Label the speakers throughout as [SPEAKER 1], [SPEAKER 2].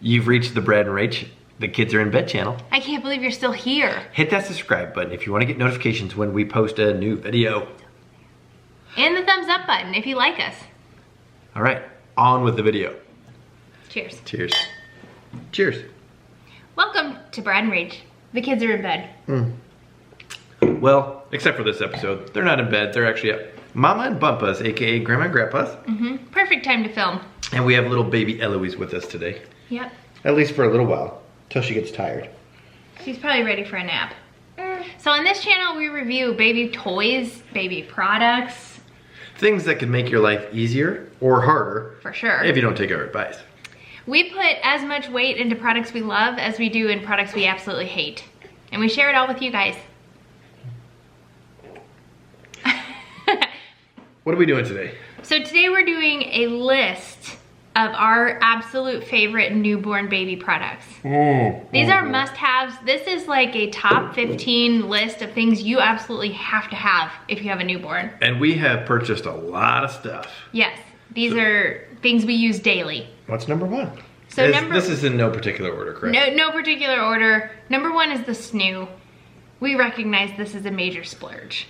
[SPEAKER 1] You've reached the Brad and Rach, the Kids Are in Bed channel.
[SPEAKER 2] I can't believe you're still here.
[SPEAKER 1] Hit that subscribe button if you want to get notifications when we post a new video.
[SPEAKER 2] And the thumbs up button if you like us.
[SPEAKER 1] All right, on with the video.
[SPEAKER 2] Cheers.
[SPEAKER 1] Cheers. Cheers.
[SPEAKER 2] Welcome to Brad and Rach. The kids are in bed.
[SPEAKER 1] Well, except for this episode, they're not in bed. They're actually up. Mama and Bumpa's, aka Grandma and Grandpa's.
[SPEAKER 2] Perfect time to film.
[SPEAKER 1] And we have little baby Eloise with us today.
[SPEAKER 2] Yep.
[SPEAKER 1] At least for a little while, till she gets tired.
[SPEAKER 2] She's probably ready for a nap. So on this channel, we review baby toys, baby products.
[SPEAKER 1] Things that can make your life easier or harder.
[SPEAKER 2] For sure.
[SPEAKER 1] If you don't take our advice.
[SPEAKER 2] We put as much weight into products we love as we do in products we absolutely hate. And we share it all with you guys.
[SPEAKER 1] What are we doing today?
[SPEAKER 2] So today we're doing a list of our absolute favorite newborn baby products. These are must-haves. This is like a top 15 list of things you absolutely have to have if you have a newborn.
[SPEAKER 1] And we have purchased a lot of stuff.
[SPEAKER 2] Yes, these are things we use daily.
[SPEAKER 1] What's number one?
[SPEAKER 2] So
[SPEAKER 1] this is in no particular order, correct?
[SPEAKER 2] No particular order. Number one is the snoo. We recognize this is a major splurge,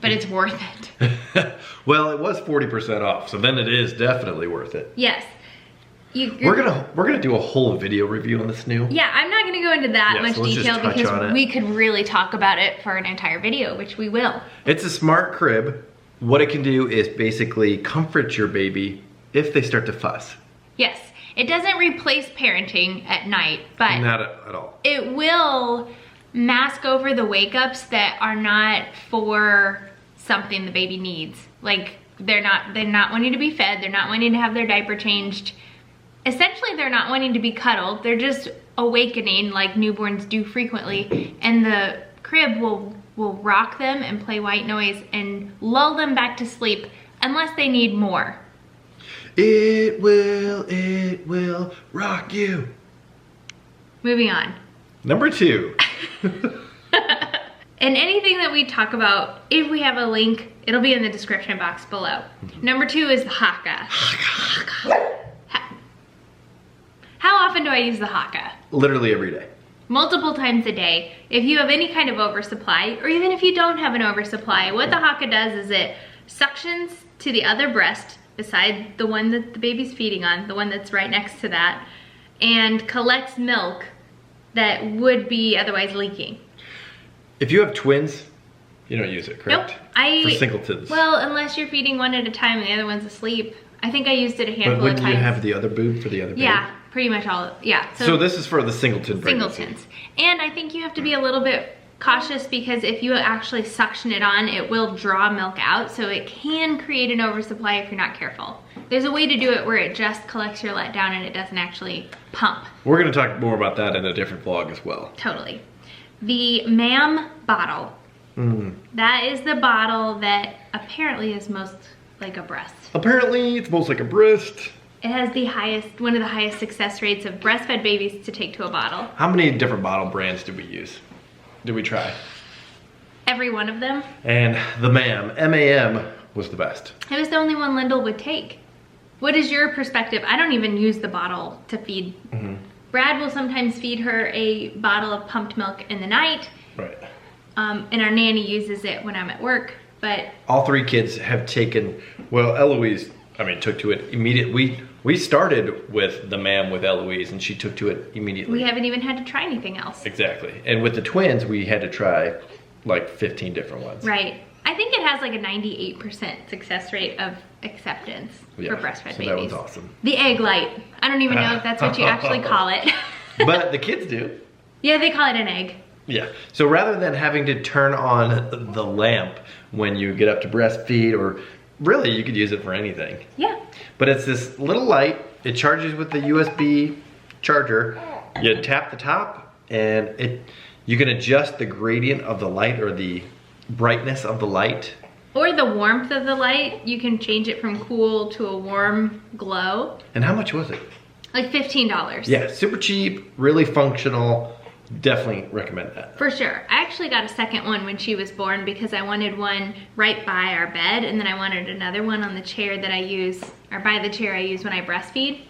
[SPEAKER 2] but it's worth it.
[SPEAKER 1] Well, it was 40% off, so then it is definitely worth it.
[SPEAKER 2] Yes.
[SPEAKER 1] We're gonna do a whole video review on the snoo.
[SPEAKER 2] Yeah, I'm not gonna go into that much
[SPEAKER 1] so let's
[SPEAKER 2] detail
[SPEAKER 1] just touch on
[SPEAKER 2] because
[SPEAKER 1] it.
[SPEAKER 2] we could really talk about it for an entire video, which we will.
[SPEAKER 1] It's a smart crib. What it can do is basically comfort your baby if they start to fuss.
[SPEAKER 2] Yes, it doesn't replace parenting at night, but
[SPEAKER 1] Not at all.
[SPEAKER 2] it will mask over the wake-ups that are not for something the baby needs. Like they're not wanting to be fed, they're not wanting to have their diaper changed. Essentially, they're not wanting to be cuddled. They're just awakening like newborns do frequently, and the crib will rock them and play white noise and lull them back to sleep unless they need more.
[SPEAKER 1] It will rock you.
[SPEAKER 2] Moving on.
[SPEAKER 1] Number two.
[SPEAKER 2] And anything that we talk about, if we have a link, it'll be in the description box below. Number two is the Haka. How often do I use the Haka?
[SPEAKER 1] Literally every day.
[SPEAKER 2] Multiple times a day. If you have any kind of oversupply, or even if you don't have an oversupply, what the Haka does is it suctions to the other breast beside the one that the baby's feeding on, the one that's right next to that, and collects milk that would be otherwise leaking.
[SPEAKER 1] If you have twins, you don't use it, correct?
[SPEAKER 2] Nope.
[SPEAKER 1] For singletons.
[SPEAKER 2] Well, unless you're feeding one at a time and the other one's asleep. I think I used it a handful
[SPEAKER 1] But
[SPEAKER 2] of
[SPEAKER 1] wouldn't
[SPEAKER 2] times.
[SPEAKER 1] you have the other boob for the other baby?
[SPEAKER 2] Yeah, pretty much all, yeah.
[SPEAKER 1] So this is for the singleton pregnancy.
[SPEAKER 2] Singletons. And I think you have to be a little bit cautious because if you actually suction it on, it will draw milk out, so it can create an oversupply if you're not careful. There's a way to do it where it just collects your letdown and it doesn't actually pump.
[SPEAKER 1] We're gonna talk more about that in a different vlog as well.
[SPEAKER 2] Totally. The MAM bottle. That is the bottle that apparently is most like a breast.
[SPEAKER 1] Apparently, it's most like a breast.
[SPEAKER 2] It has one of the highest success rates of breastfed babies to take to a bottle.
[SPEAKER 1] How many different bottle brands did we use? Did we try?
[SPEAKER 2] Every one of them.
[SPEAKER 1] And the MAM, M-A-M, was the best.
[SPEAKER 2] It was the only one Lyndall would take. What is your perspective? I don't even use the bottle to feed. Brad will sometimes feed her a bottle of pumped milk in the night.
[SPEAKER 1] Right.
[SPEAKER 2] And our nanny uses it when I'm at work, but...
[SPEAKER 1] All three kids have taken, well, Eloise, took to it immediately. We started with the MAM with Eloise and she took to it immediately.
[SPEAKER 2] We haven't even had to try anything else.
[SPEAKER 1] Exactly. And with the twins, we had to try like 15 different ones.
[SPEAKER 2] Right. I think it has like a 98% success rate of acceptance for breastfed babies.
[SPEAKER 1] That was awesome.
[SPEAKER 2] The egg light. I don't even know if that's what you actually call it.
[SPEAKER 1] But the kids do.
[SPEAKER 2] Yeah, they call it an egg.
[SPEAKER 1] Yeah. So rather than having to turn on the lamp when you get up to breastfeed, or really you could use it for anything.
[SPEAKER 2] Yeah.
[SPEAKER 1] But it's this little light. It charges with the USB charger. You tap the top and you can adjust the gradient of the light or the brightness of the light.
[SPEAKER 2] Or the warmth of the light. You can change it from cool to a warm glow.
[SPEAKER 1] And how much was it?
[SPEAKER 2] Like $15.
[SPEAKER 1] Yeah, super cheap, really functional. Definitely recommend that.
[SPEAKER 2] For sure. I actually got a second one when she was born because I wanted one right by our bed, and then I wanted another one on the chair that I use, or by the chair I use when I breastfeed.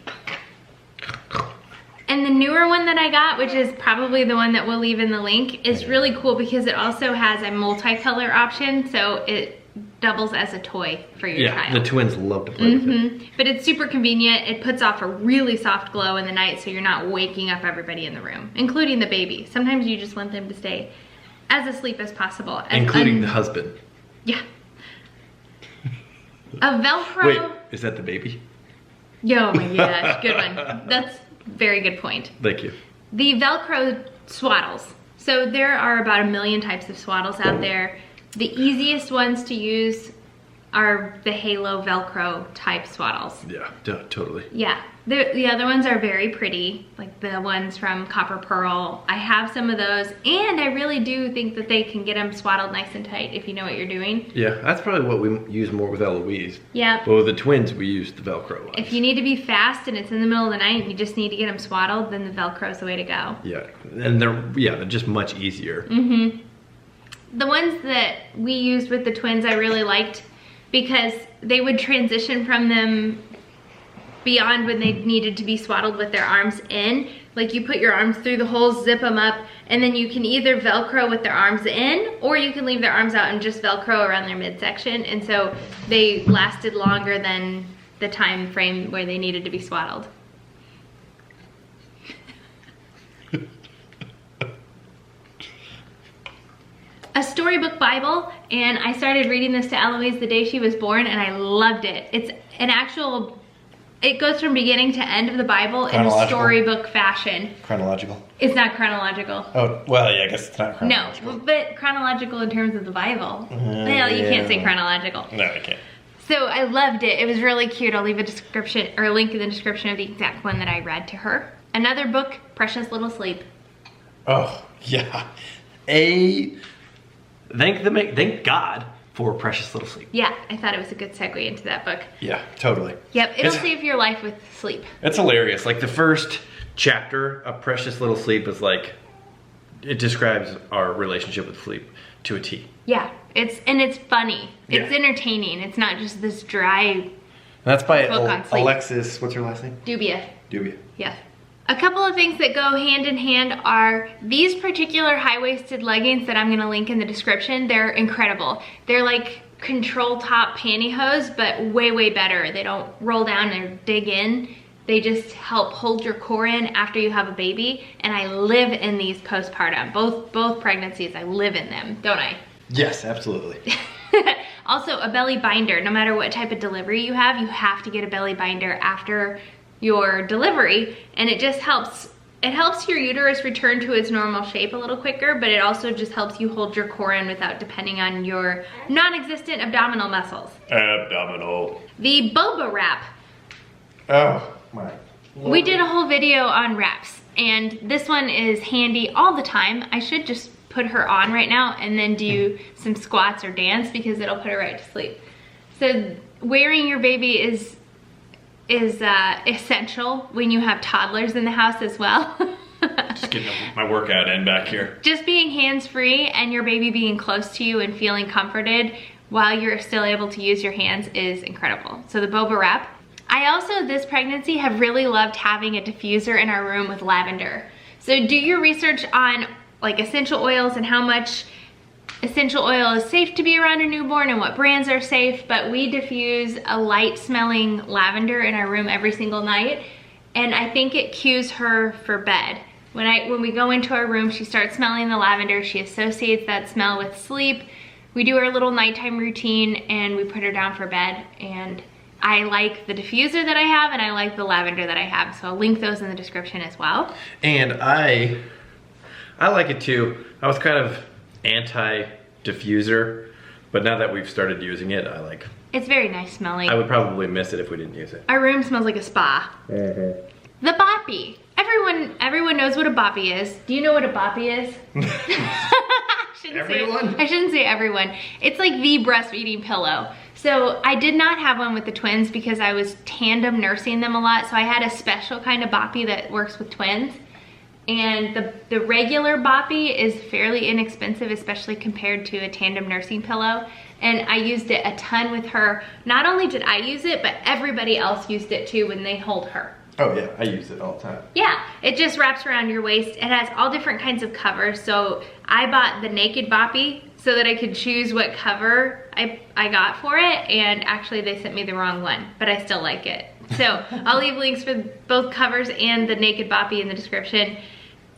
[SPEAKER 2] And the newer one that I got, which is probably the one that we'll leave in the link, is really cool because it also has a multicolor option, so it doubles as a toy for your child.
[SPEAKER 1] Yeah, the twins love to play with it.
[SPEAKER 2] But it's super convenient. It puts off a really soft glow in the night, so you're not waking up everybody in the room, including the baby. Sometimes you just want them to stay as asleep as possible.
[SPEAKER 1] Including the husband.
[SPEAKER 2] Yeah. A Velcro.
[SPEAKER 1] Wait, is that the baby?
[SPEAKER 2] Oh my gosh, good one. That's a very good point.
[SPEAKER 1] Thank you.
[SPEAKER 2] The Velcro swaddles. So there are about 1 million types of swaddles out there. The easiest ones to use are the Halo Velcro type swaddles.
[SPEAKER 1] Yeah, totally.
[SPEAKER 2] Yeah, the other ones are very pretty, like the ones from Copper Pearl. I have some of those, and I really do think that they can get them swaddled nice and tight if you know what you're doing.
[SPEAKER 1] Yeah, that's probably what we use more with Eloise.
[SPEAKER 2] Yeah.
[SPEAKER 1] But with the twins, we use the Velcro ones.
[SPEAKER 2] If you need to be fast and it's in the middle of the night and you just need to get them swaddled, then the Velcro is the way to go.
[SPEAKER 1] Yeah, and they're just much easier.
[SPEAKER 2] The ones that we used with the twins I really liked because they would transition from them beyond when they needed to be swaddled with their arms in. Like you put your arms through the holes, zip them up, and then you can either Velcro with their arms in, or you can leave their arms out and just Velcro around their midsection. And so they lasted longer than the time frame where they needed to be swaddled. A storybook Bible, and I started reading this to Eloise the day she was born, and I loved it. It's an actual, it goes from beginning to end of the Bible in a storybook fashion.
[SPEAKER 1] Chronological?
[SPEAKER 2] It's not chronological.
[SPEAKER 1] Oh, well, yeah, I guess it's not chronological.
[SPEAKER 2] No, but chronological in terms of the Bible. Well, you can't say chronological.
[SPEAKER 1] No, I can't.
[SPEAKER 2] So I loved it. It was really cute. I'll leave a description or a link in the description of the exact one that I read to her. Another book, Precious Little Sleep.
[SPEAKER 1] Oh, yeah. Thank God for Precious Little Sleep.
[SPEAKER 2] Yeah, I thought it was a good segue into that book.
[SPEAKER 1] Yeah, totally.
[SPEAKER 2] Yep, it'll save your life with sleep.
[SPEAKER 1] It's hilarious. Like the first chapter of Precious Little Sleep is like, it describes our relationship with sleep to a T.
[SPEAKER 2] Yeah, it's funny. It's entertaining. It's not just this dry
[SPEAKER 1] That's by
[SPEAKER 2] book on sleep.
[SPEAKER 1] Alexis, what's her last name?
[SPEAKER 2] Dubia.
[SPEAKER 1] Dubia.
[SPEAKER 2] Yeah. A couple of things that go hand in hand are these particular high-waisted leggings that I'm gonna link in the description. They're incredible. They're like control top pantyhose, but way, way better. They don't roll down or dig in. They just help hold your core in after you have a baby. And I live in these postpartum. Both pregnancies, I live in them, don't I?
[SPEAKER 1] Yes, absolutely.
[SPEAKER 2] Also, a belly binder. No matter what type of delivery you have to get a belly binder after your delivery, and it just helps. It helps your uterus return to its normal shape a little quicker, but it also just helps you hold your core in without depending on your non-existent abdominal muscles.
[SPEAKER 1] Abdominal.
[SPEAKER 2] The boba wrap.
[SPEAKER 1] Oh my Lord.
[SPEAKER 2] We did a whole video on wraps, and this one is handy all the time. I should just put her on right now and then do some squats or dance because it'll put her right to sleep. So wearing your baby is essential when you have toddlers in the house as well.
[SPEAKER 1] Just getting my workout in back here.
[SPEAKER 2] Just being hands-free and your baby being close to you and feeling comforted while you're still able to use your hands is incredible. So the boba wrap. I also, this pregnancy, have really loved having a diffuser in our room with lavender. So do your research on like essential oils and how much essential oil is safe to be around a newborn and what brands are safe, but we diffuse a light smelling lavender in our room every single night, and I think it cues her for bed. When we go into our room, she starts smelling the lavender, she associates that smell with sleep. We do our little nighttime routine and we put her down for bed, and I like the diffuser that I have and I like the lavender that I have, so I'll link those in the description as well.
[SPEAKER 1] And I like it too. I was kind of anti-diffuser, but now that we've started using it, I like.
[SPEAKER 2] It's very nice smelling.
[SPEAKER 1] I would probably miss it if we didn't use it.
[SPEAKER 2] Our room smells like a spa. The boppy. Everyone knows what a boppy is. Do you know what a boppy is? I shouldn't say everyone. It's like the breastfeeding pillow. So I did not have one with the twins because I was tandem nursing them a lot. So I had a special kind of boppy that works with twins. And the regular boppy is fairly inexpensive, especially compared to a tandem nursing pillow. And I used it a ton with her. Not only did I use it, but everybody else used it too when they hold her.
[SPEAKER 1] Oh yeah, I use it all the time.
[SPEAKER 2] Yeah, it just wraps around your waist. It has all different kinds of covers. So I bought the Naked Boppy so that I could choose what cover I got for it. And actually they sent me the wrong one, but I still like it. So I'll leave links for both covers and the Naked Boppy in the description.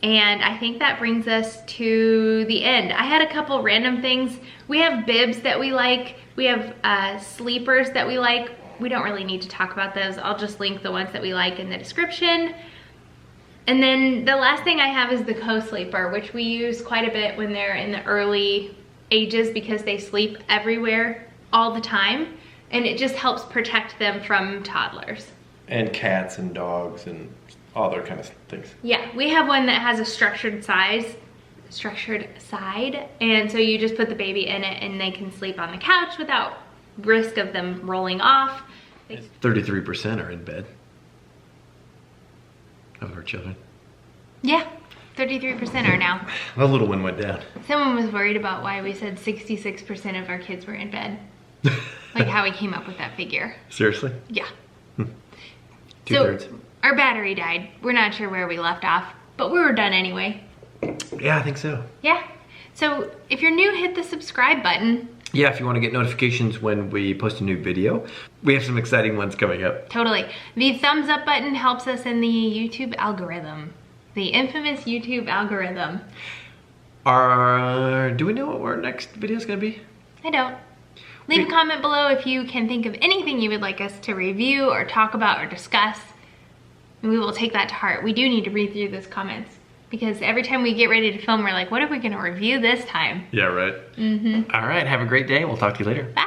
[SPEAKER 2] And I think that brings us to the end. I had a couple random things. We have bibs that we like. We have sleepers that we like. We don't really need to talk about those. I'll just link the ones that we like in the description. And then the last thing I have is the co-sleeper, which we use quite a bit when they're in the early ages because they sleep everywhere all the time. And it just helps protect them from toddlers.
[SPEAKER 1] And cats and dogs and all other kind of things.
[SPEAKER 2] Yeah, we have one that has a structured side, and so you just put the baby in it and they can sleep on the couch without risk of them rolling off.
[SPEAKER 1] 33% are in bed of our children.
[SPEAKER 2] Yeah, 33% are now.
[SPEAKER 1] The little one went down.
[SPEAKER 2] Someone was worried about why we said 66% of our kids were in bed. Like how we came up with that figure.
[SPEAKER 1] Seriously?
[SPEAKER 2] Yeah.
[SPEAKER 1] 2/3.
[SPEAKER 2] So our battery died. We're not sure where we left off, but we were done anyway.
[SPEAKER 1] Yeah, I think so.
[SPEAKER 2] Yeah. So if you're new, hit the subscribe button.
[SPEAKER 1] Yeah, if you want to get notifications when we post a new video. We have some exciting ones coming up.
[SPEAKER 2] Totally. The thumbs up button helps us in the YouTube algorithm. The infamous YouTube algorithm.
[SPEAKER 1] Do we know what our next video is going to be?
[SPEAKER 2] I don't. Leave a comment below if you can think of anything you would like us to review or talk about or discuss. And we will take that to heart. We do need to read through those comments because every time we get ready to film, we're like, what are we going to review this time?
[SPEAKER 1] Yeah, right. All right, have a great day. We'll talk to you later.
[SPEAKER 2] Bye.